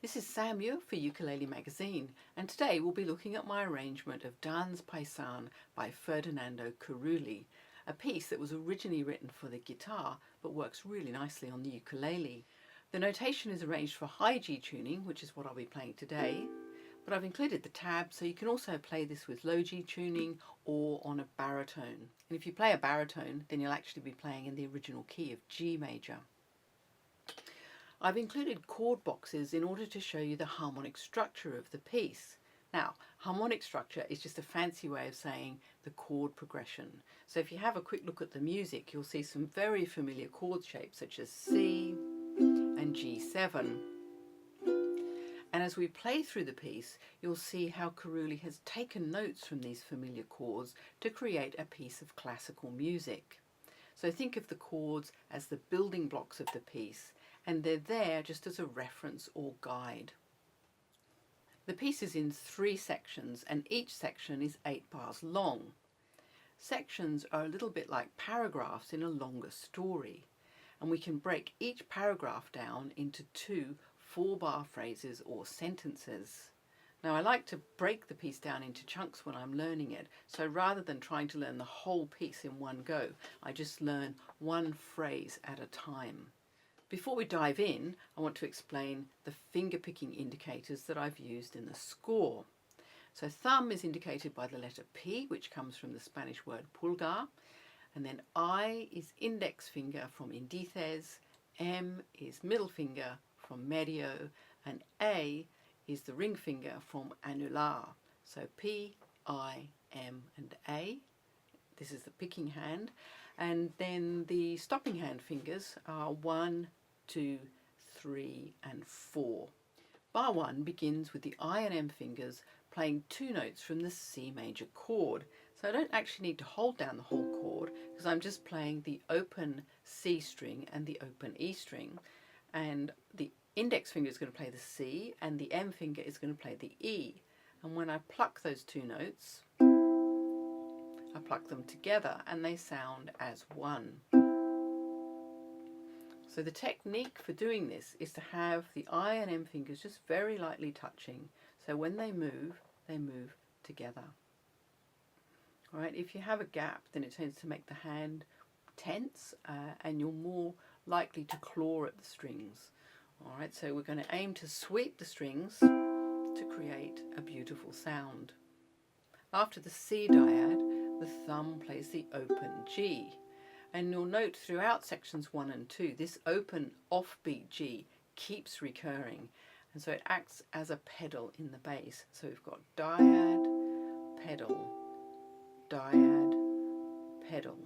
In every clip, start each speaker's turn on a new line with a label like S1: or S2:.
S1: This is Sam Muir for Ukulele Magazine, and today we'll be looking at my arrangement of Dans Paysanne by Ferdinando Carulli, a piece that was originally written for the guitar but works really nicely on the ukulele. The notation is arranged for high G tuning, which is what I'll be playing today, but I've included the tab so you can also play this with low G tuning or on a baritone. And if you play a baritone, then you'll actually be playing in the original key of G major. I've included chord boxes in order to show you the harmonic structure of the piece. Now, harmonic structure is just a fancy way of saying the chord progression. So if you have a quick look at the music, you'll see some very familiar chord shapes such as C and G7. And as we play through the piece, you'll see how Carulli has taken notes from these familiar chords to create a piece of classical music. So think of the chords as the building blocks of the piece, and they're there just as a reference or guide. The piece is in 3 sections, and each section is 8 bars long. Sections are a little bit like paragraphs in a longer story, and we can break each paragraph down into 2 4-bar phrases or sentences. Now, I like to break the piece down into chunks when I'm learning it, so rather than trying to learn the whole piece in one go, I just learn one phrase at a time. Before we dive in, I want to explain the finger-picking indicators that I've used in the score. So thumb is indicated by the letter P, which comes from the Spanish word pulgar, and then I is index finger from indices, M is middle finger from medio, and A is the ring finger from annular. So P, I, M, and A. This is the picking hand. And then the stopping hand fingers are 1, 2, 3, and 4. Bar 1 begins with the I and M fingers playing 2 notes from the C major chord. So I don't actually need to hold down the whole chord because I'm just playing the open C string and the open E string. And the index finger is going to play the C and the M finger is going to play the E. And when I pluck those 2 notes, I pluck them together and they sound as one. So the technique for doing this is to have the I and M fingers just very lightly touching. So when they move together. All right, if you have a gap, then it tends to make the hand tense and you're more likely to claw at the strings. All right, so we're going to aim to sweep the strings to create a beautiful sound. After the C dyad, the thumb plays the open G. And you'll note throughout sections 1 and 2, this open offbeat G keeps recurring. And so it acts as a pedal in the bass. So we've got dyad, pedal, dyad, pedal.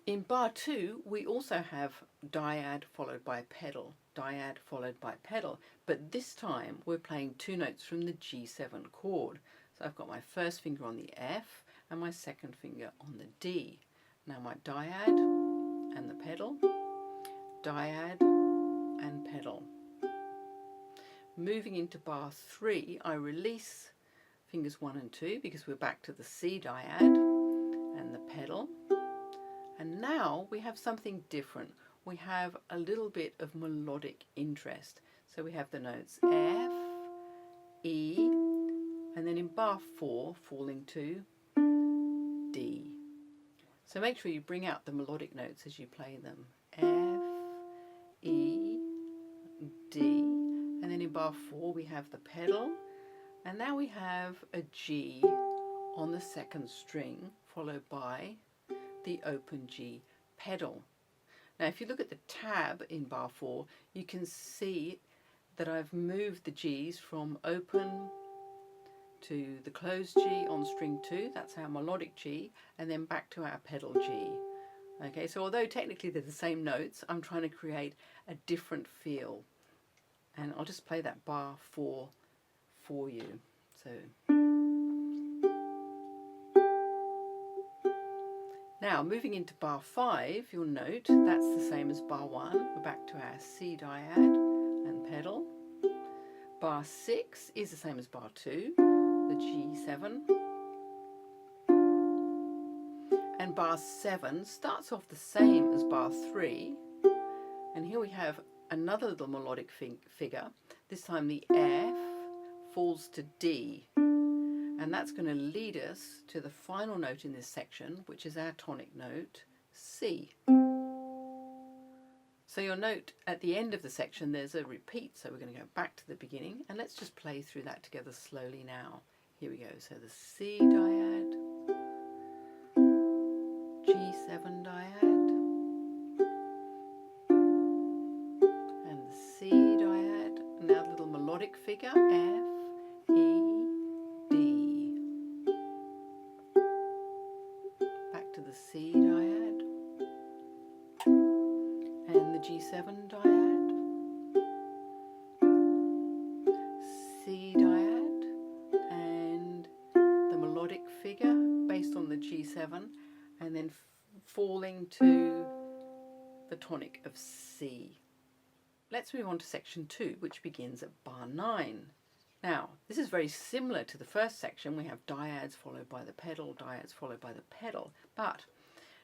S1: In bar 2, we also have dyad followed by pedal, dyad followed by pedal, but this time we're playing 2 notes from the G7 chord. So I've got my first finger on the F and my second finger on the D. Now my dyad and the pedal, dyad and pedal. Moving into bar 3, I release fingers 1 and 2 because we're back to the C dyad and the pedal. And now we have something different. We have a little bit of melodic interest. So we have the notes F, E, and then in bar 4 falling to D. So make sure you bring out the melodic notes as you play them. F, E, D, and then in bar 4 we have the pedal, and now we have a G on the 2nd string followed by the open G pedal. Now if you look at the tab in bar 4, you can see that I've moved the G's from open to the closed G on string 2, that's our melodic G, and then back to our pedal G. Okay, so although technically they're the same notes, I'm trying to create a different feel. And I'll just play that bar 4 for you. So now moving into bar 5, you'll note that's the same as bar 1. We're back to our C dyad and pedal. Bar 6 is the same as bar 2, the G7. bar 7 starts off the same as bar 3, and here we have another little melodic figure. This time the F falls to D, and that's going to lead us to the final note in this section, which is our tonic note, C. So you'll note at the end of the section there's a repeat, so we're going to go back to the beginning, and let's just play through that together slowly now. Here we go. So the C dyad, G7 dyad, and the C dyad, and now the little melodic figure, F, E, D. Back to the C dyad, and the G7 dyad, C dyad, and the melodic figure based on the G7, and then falling to the tonic of C. Let's move on to section 2, which begins at bar 9. Now, this is very similar to the first section. We have dyads followed by the pedal, dyads followed by the pedal, but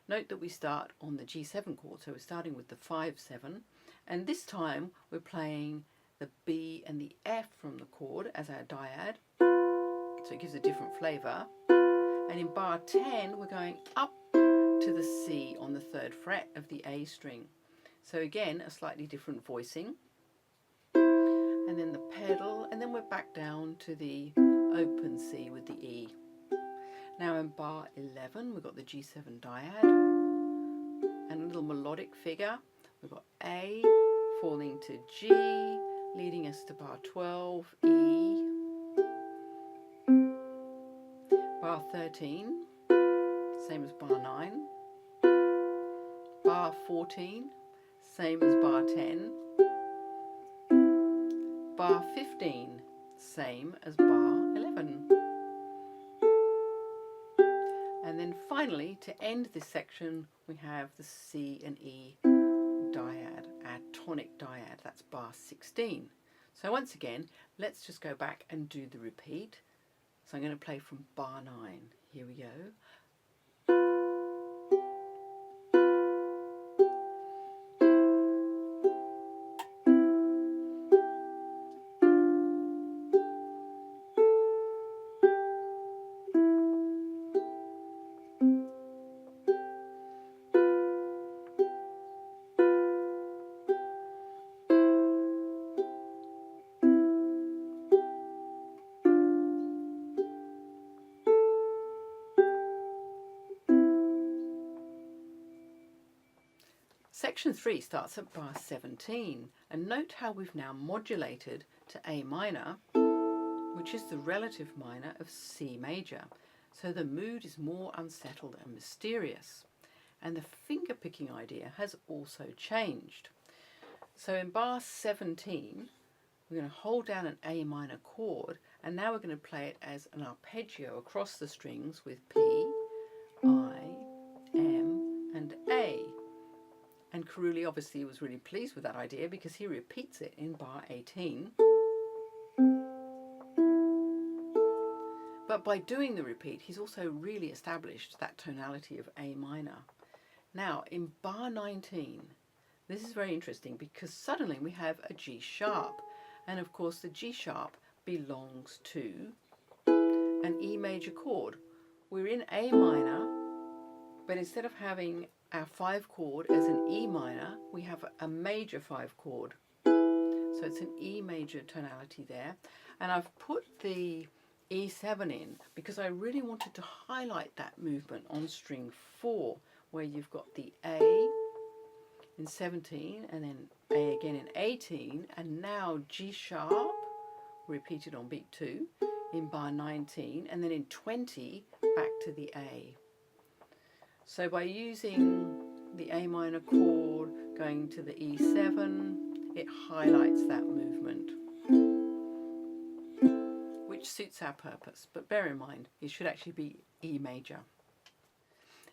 S1: note that we start on the G7 chord, so we're starting with the 5-7, and this time we're playing the B and the F from the chord as our dyad, so it gives a different flavour. And in bar 10 we're going up to the C on the 3rd fret of the A string. So again, a slightly different voicing. And then the pedal, and then we're back down to the open C with the E. Now in bar 11 we've got the G7 dyad and a little melodic figure. We've got A falling to G, leading us to bar 12, E. Bar 13, same as bar 9. Bar 14, same as bar 10. Bar 15, same as bar 11. And then finally, to end this section, we have the C and E dyad, our tonic dyad, that's bar 16. So once again, let's just go back and do the repeat. So I'm going to play from bar 9. Here we go. Section 3 starts at bar 17, and note how we've now modulated to A minor, which is the relative minor of C major. So the mood is more unsettled and mysterious, and the finger picking idea has also changed. So in bar 17 we're going to hold down an A minor chord, and now we're going to play it as an arpeggio across the strings with P, I, M and A. And Carulli obviously was really pleased with that idea because he repeats it in bar 18. But by doing the repeat, he's also really established that tonality of A minor. Now, in bar 19, this is very interesting because suddenly we have a G sharp. And of course, the G sharp belongs to an E major chord. We're in A minor, but instead of having our 5 chord as an E minor, we have a major 5 chord. So it's an E major tonality there. And I've put the E7 in because I really wanted to highlight that movement on string 4, where you've got the A in 17 and then A again in 18, and now G sharp repeated on beat 2 in bar 19, and then in 20 back to the A. So by using the A minor chord going to the E7, it highlights that movement, which suits our purpose. But bear in mind, it should actually be E major.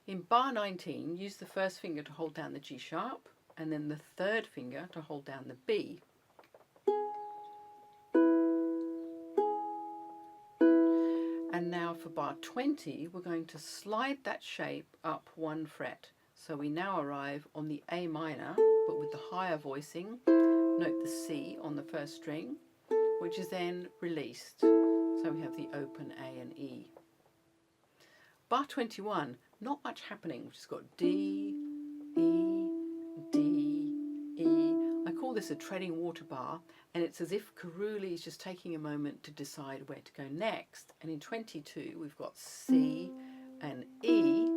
S1: In bar 19, use the first finger to hold down the G sharp, and then the third finger to hold down the B. And now for bar 20, we're going to slide that shape up 1 fret. So we now arrive on the A minor, but with the higher voicing, Note the C on the first string, which is then released. So we have the open A and E. Bar 21, not much happening. We've just got D, E, D, E. I call this a treading water bar, and it's as if Carulli is just taking a moment to decide where to go next. And in 22, we've got C and E.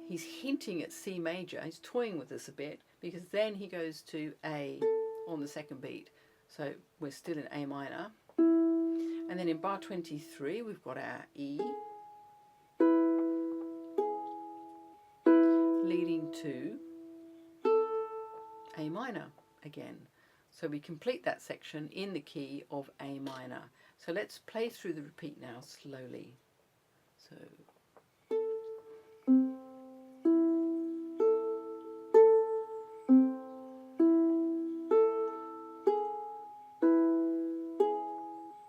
S1: He's hinting at C major. He's toying with us a bit, because then he goes to A on the second beat. So we're still in A minor. And then in bar 23, we've got our E, leading to A minor again. So we complete that section in the key of A minor. So let's play through the repeat now slowly. So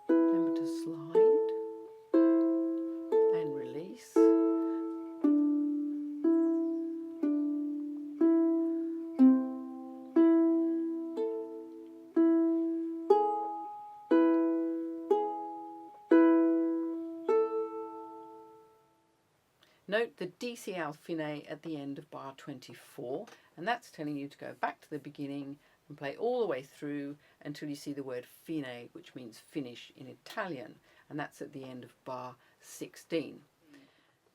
S1: remember to slide and release. Note the DC fine at the end of bar 24, and that's telling you to go back to the beginning and play all the way through until you see the word fine, which means finish in Italian, and that's at the end of bar 16.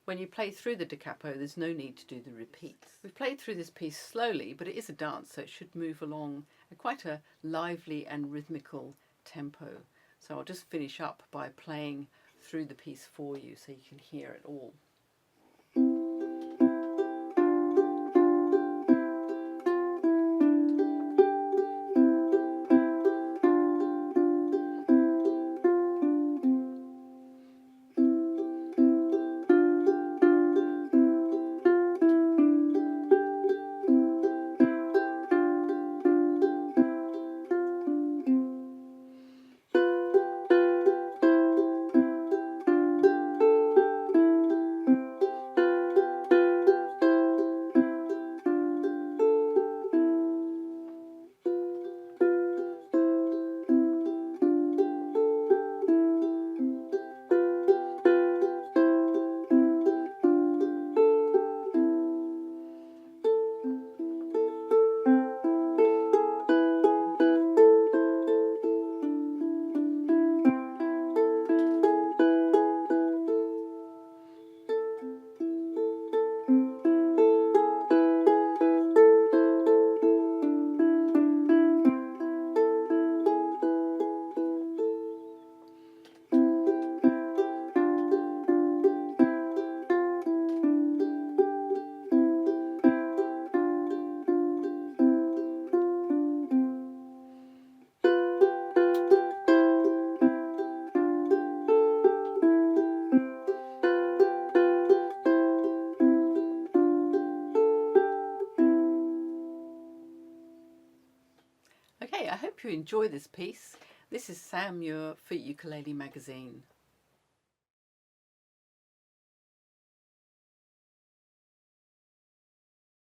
S1: When you play through the da capo, there's no need to do the repeats. We've played through this piece slowly, but it is a dance, so it should move along at quite a lively and rhythmical tempo. So I'll just finish up by playing through the piece for you so you can hear it all. Okay, I hope you enjoy this piece. This is Sam Muir for Ukulele Magazine.